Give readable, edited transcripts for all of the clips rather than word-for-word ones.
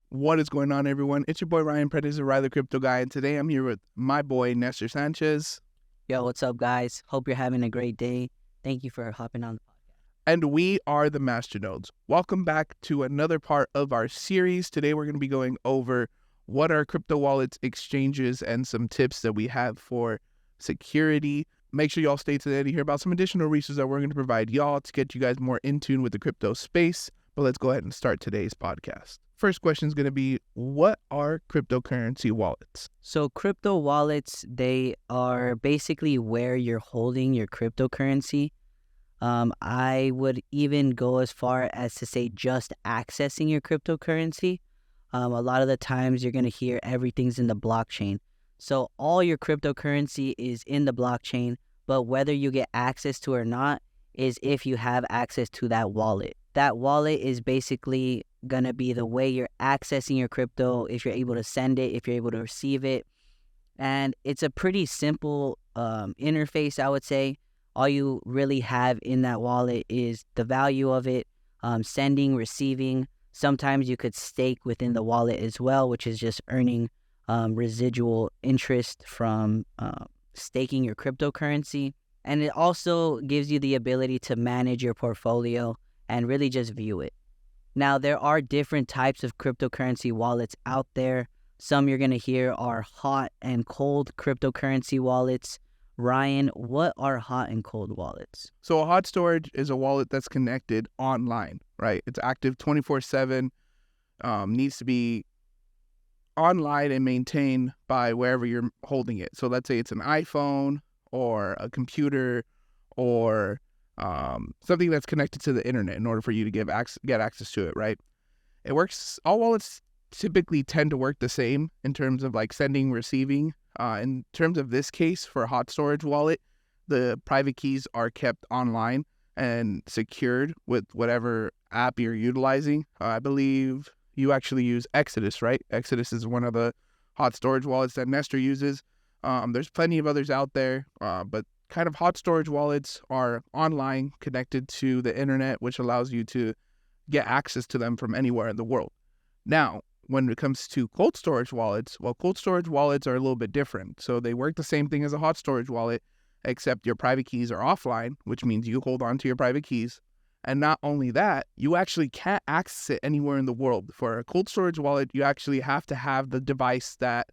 What is going on, everyone? It's your boy Ryan Prentice, the Crypto Guy, and today I'm here with my boy Nestor Sanchez. Yo, what's up, guys? Hope you're having a great day. Thank you for hopping on the podcast. And we are the Masternodes. Welcome back to another part of our series. Today we're going to be going over what are crypto wallets, exchanges, and some tips that we have for security. Make sure y'all stay to the end to hear about some additional resources that we're going to provide y'all to get you guys more in tune with the crypto space. But let's go ahead and start today's podcast. First question is going to be, what are cryptocurrency wallets? So crypto wallets, they are basically where you're holding your cryptocurrency. I would even go as far as to say just accessing your cryptocurrency. A lot of the times you're going to hear everything's in the blockchain. So all your cryptocurrency is in the blockchain, but whether you get access to it or not is if you have access to that wallet. That wallet is basically going to be the way you're accessing your crypto, if you're able to send it, if you're able to receive it. And it's a pretty simple interface, I would say. All you really have in that wallet is the value of it, sending, receiving. Sometimes you could stake within the wallet as well, which is just earning residual interest from staking your cryptocurrency. And it also gives you the ability to manage your portfolio and really just view it. Now, there are different types of cryptocurrency wallets out there. Some you're going to hear are hot and cold cryptocurrency wallets. Ryan, what are hot and cold wallets? So a hot storage is a wallet that's connected online, right? It's active 24/7, needs to be online and maintained by wherever you're holding it. So let's say it's an iPhone or a computer or something that's connected to the internet in order for you to get access to it, right? It works. All wallets typically tend to work the same in terms of like sending, receiving. In terms of this case for a hot storage wallet, the private keys are kept online and secured with whatever app you're utilizing. I believe you actually use Exodus, right? Exodus is one of the hot storage wallets that Nestor uses. There's plenty of others out there, but kind of hot storage wallets are online, connected to the internet, which allows you to get access to them from anywhere in the world. Now, when it comes to cold storage wallets, well, cold storage wallets are a little bit different. So they work the same thing as a hot storage wallet, except your private keys are offline, which means you hold on to your private keys. And not only that, you actually can't access it anywhere in the world. For a cold storage wallet, you actually have to have the device that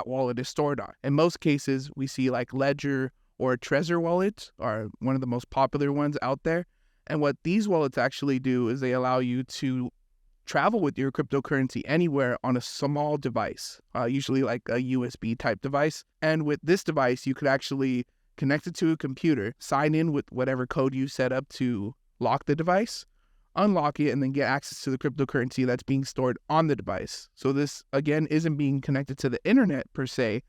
wallet is stored on. In most cases, we see like Ledger or Trezor wallets are one of the most popular ones out there. And what these wallets actually do is they allow you to travel with your cryptocurrency anywhere on a small device, usually like a USB type device. And with this device, you could actually connect it to a computer, sign in with whatever code you set up to lock the device, unlock it, and then get access to the cryptocurrency that's being stored on the device. So this, again, isn't being connected to the internet per se,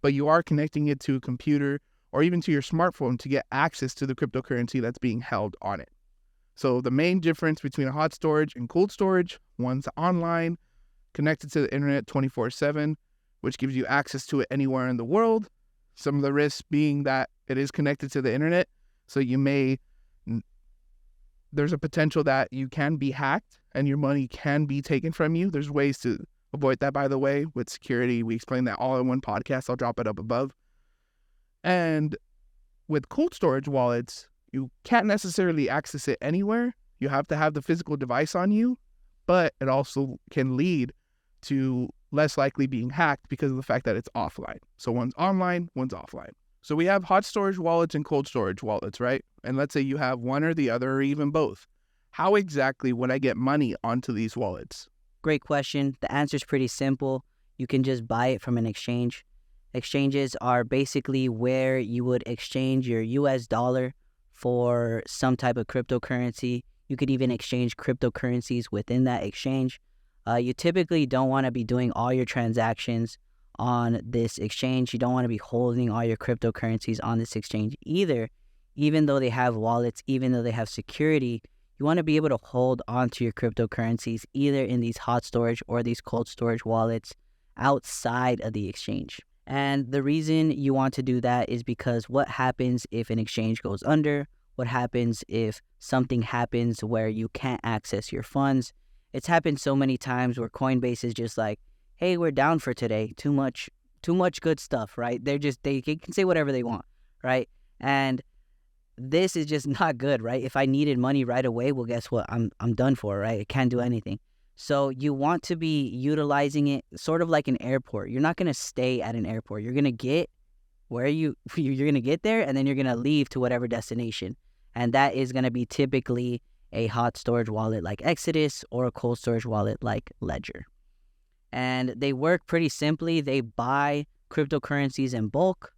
but you are connecting it to a computer or even to your smartphone to get access to the cryptocurrency that's being held on it. So the main difference between a hot storage and cold storage, one's online, connected to the internet 24/7, which gives you access to it anywhere in the world. Some of the risks being that it is connected to the internet, so there's a potential that you can be hacked and your money can be taken from you. There's ways to avoid that, by the way, with security. We explain that all in one podcast. I'll drop it up above. And with cold storage wallets, you can't necessarily access it anywhere. You have to have the physical device on you, but it also can lead to less likely being hacked because of the fact that it's offline. So one's online, one's offline. So we have hot storage wallets and cold storage wallets, right? And let's say you have one or the other or even both. How exactly would I get money onto these wallets? Great question. The answer is pretty simple. You can just buy it from an exchange. Exchanges are basically where you would exchange your US dollar for some type of cryptocurrency. You could even exchange cryptocurrencies within that exchange. You typically don't want to be doing all your transactions on this exchange. You don't want to be holding all your cryptocurrencies on this exchange either. Even though they have wallets, even though they have security, you want to be able to hold onto your cryptocurrencies either in these hot storage or these cold storage wallets outside of the exchange. And the reason you want to do that is because what happens if an exchange goes under? What happens if something happens where you can't access your funds? It's happened so many times where Coinbase is just like, hey, we're down for today. Too much good stuff, right? They can say whatever they want, right? And this is just not good, right? If I needed money right away, well, guess what? I'm done for, right? I can't do anything. So you want to be utilizing it sort of like an airport. You're not going to stay at an airport. You're going to get where you're going to get there, and then you're going to leave to whatever destination. And that is going to be typically a hot storage wallet like Exodus or a cold storage wallet like Ledger. And they work pretty simply. They buy cryptocurrencies in bulk.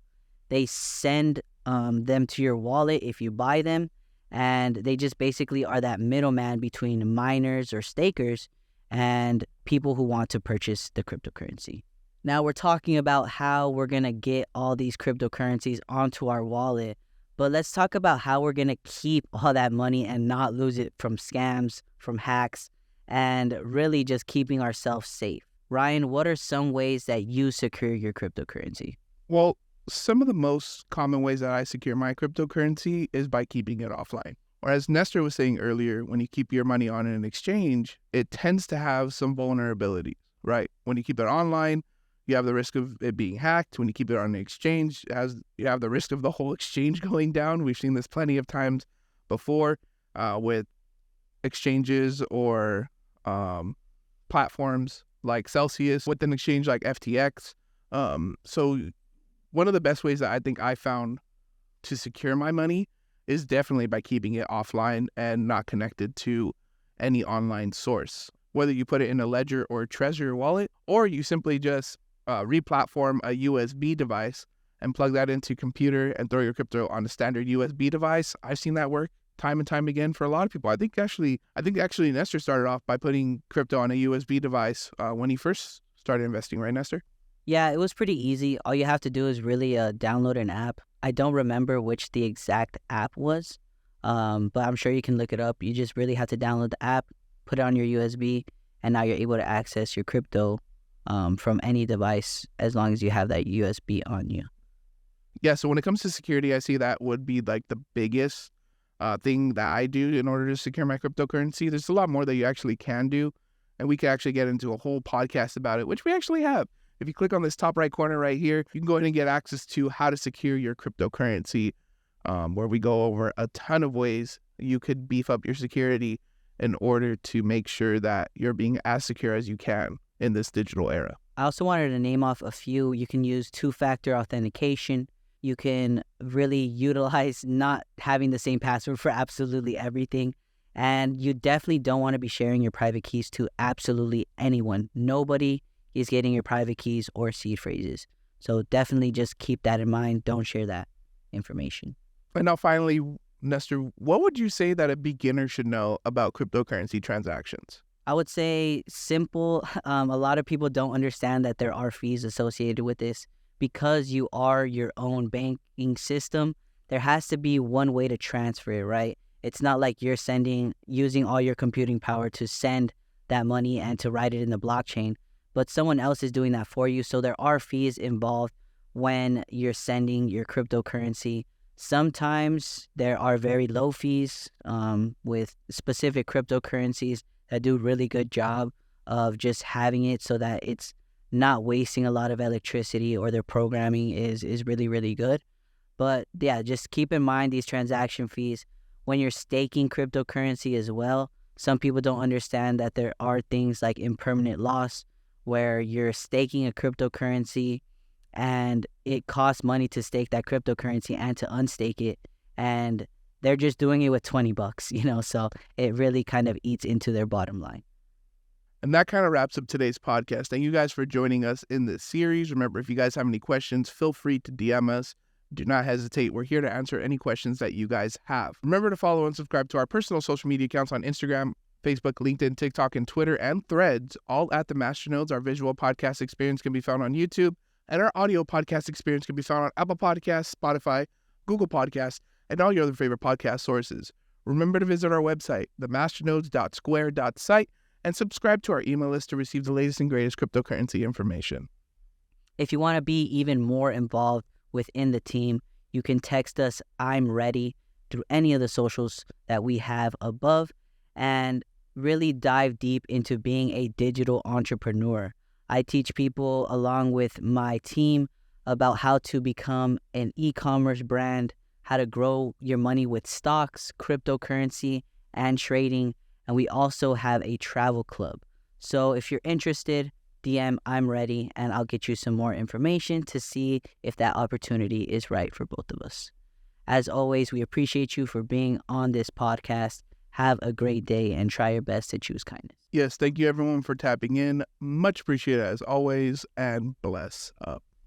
They send them to your wallet if you buy them. And they just basically are that middleman between miners or stakers and people who want to purchase the cryptocurrency. Now we're talking about how we're going to get all these cryptocurrencies onto our wallet. But let's talk about how we're going to keep all that money and not lose it from scams, from hacks, and really just keeping ourselves safe. Ryan, what are some ways that you secure your cryptocurrency? Well, some of the most common ways that I secure my cryptocurrency is by keeping it offline. Or as Nestor was saying earlier, when you keep your money on an exchange, it tends to have some vulnerabilities, right? When you keep it online, you have the risk of it being hacked. When you keep it on an exchange, you have the risk of the whole exchange going down. We've seen this plenty of times before with exchanges or platforms like Celsius, with an exchange like FTX. So one of the best ways that I think I found to secure my money is definitely by keeping it offline and not connected to any online source. Whether you put it in a Ledger or a Trezor wallet, or you simply just re-platform a USB device and plug that into computer and throw your crypto on a standard USB device. I've seen that work time and time again for a lot of people. I think actually Nestor started off by putting crypto on a USB device when he first started investing, right, Nestor? Yeah, it was pretty easy. All you have to do is really download an app. I don't remember which the exact app was, but I'm sure you can look it up. You just really have to download the app, put it on your USB, and now you're able to access your crypto from any device as long as you have that USB on you. Yeah, so when it comes to security, I see that would be like the biggest thing that I do in order to secure my cryptocurrency. There's a lot more that you actually can do, and we can actually get into a whole podcast about it, which we actually have. If you click on this top right corner right here, you can go ahead and get access to how to secure your cryptocurrency, where we go over a ton of ways you could beef up your security in order to make sure that you're being as secure as you can in this digital era. I also wanted to name off a few. You can use two-factor authentication. You can really utilize not having the same password for absolutely everything. And you definitely don't want to be sharing your private keys to absolutely anyone. Nobody is getting your private keys or seed phrases. So definitely just keep that in mind. Don't share that information. And now finally, Nestor, what would you say that a beginner should know about cryptocurrency transactions? I would say simple. A lot of people don't understand that there are fees associated with this. Because you are your own banking system, there has to be one way to transfer it, right? It's not like you're using all your computing power to send that money and to write it in the blockchain, but someone else is doing that for you. So there are fees involved when you're sending your cryptocurrency. Sometimes there are very low fees with specific cryptocurrencies that do a really good job of just having it so that it's not wasting a lot of electricity, or their programming is really, really good. But yeah, just keep in mind these transaction fees when you're staking cryptocurrency as well. Some people don't understand that there are things like impermanent loss, where you're staking a cryptocurrency and it costs money to stake that cryptocurrency and to unstake it, and they're just doing it with $20, so it really kind of eats into their bottom line. And that kind of wraps up today's podcast. Thank you guys for joining us in this series. Remember, if you guys have any questions, feel free to DM us. Do not hesitate. We're here to answer any questions that you guys have. Remember to follow and subscribe to our personal social media accounts on Instagram, Facebook, LinkedIn, TikTok, and Twitter, and Threads, all at The Masternodes. Our visual podcast experience can be found on YouTube, and our audio podcast experience can be found on Apple Podcasts, Spotify, Google Podcasts, and all your other favorite podcast sources. Remember to visit our website, themasternodes.square.site, and subscribe to our email list to receive the latest and greatest cryptocurrency information. If you want to be even more involved within the team, you can text us "I'm ready" through any of the socials that we have above. And really dive deep into being a digital entrepreneur. I teach people along with my team about how to become an e-commerce brand, how to grow your money with stocks, cryptocurrency, and trading. And we also have a travel club. So if you're interested, DM, I'm ready, and I'll get you some more information to see if that opportunity is right for both of us. As always, we appreciate you for being on this podcast. Have a great day and try your best to choose kindness. Yes, thank you everyone for tapping in. Much appreciated as always, and bless up.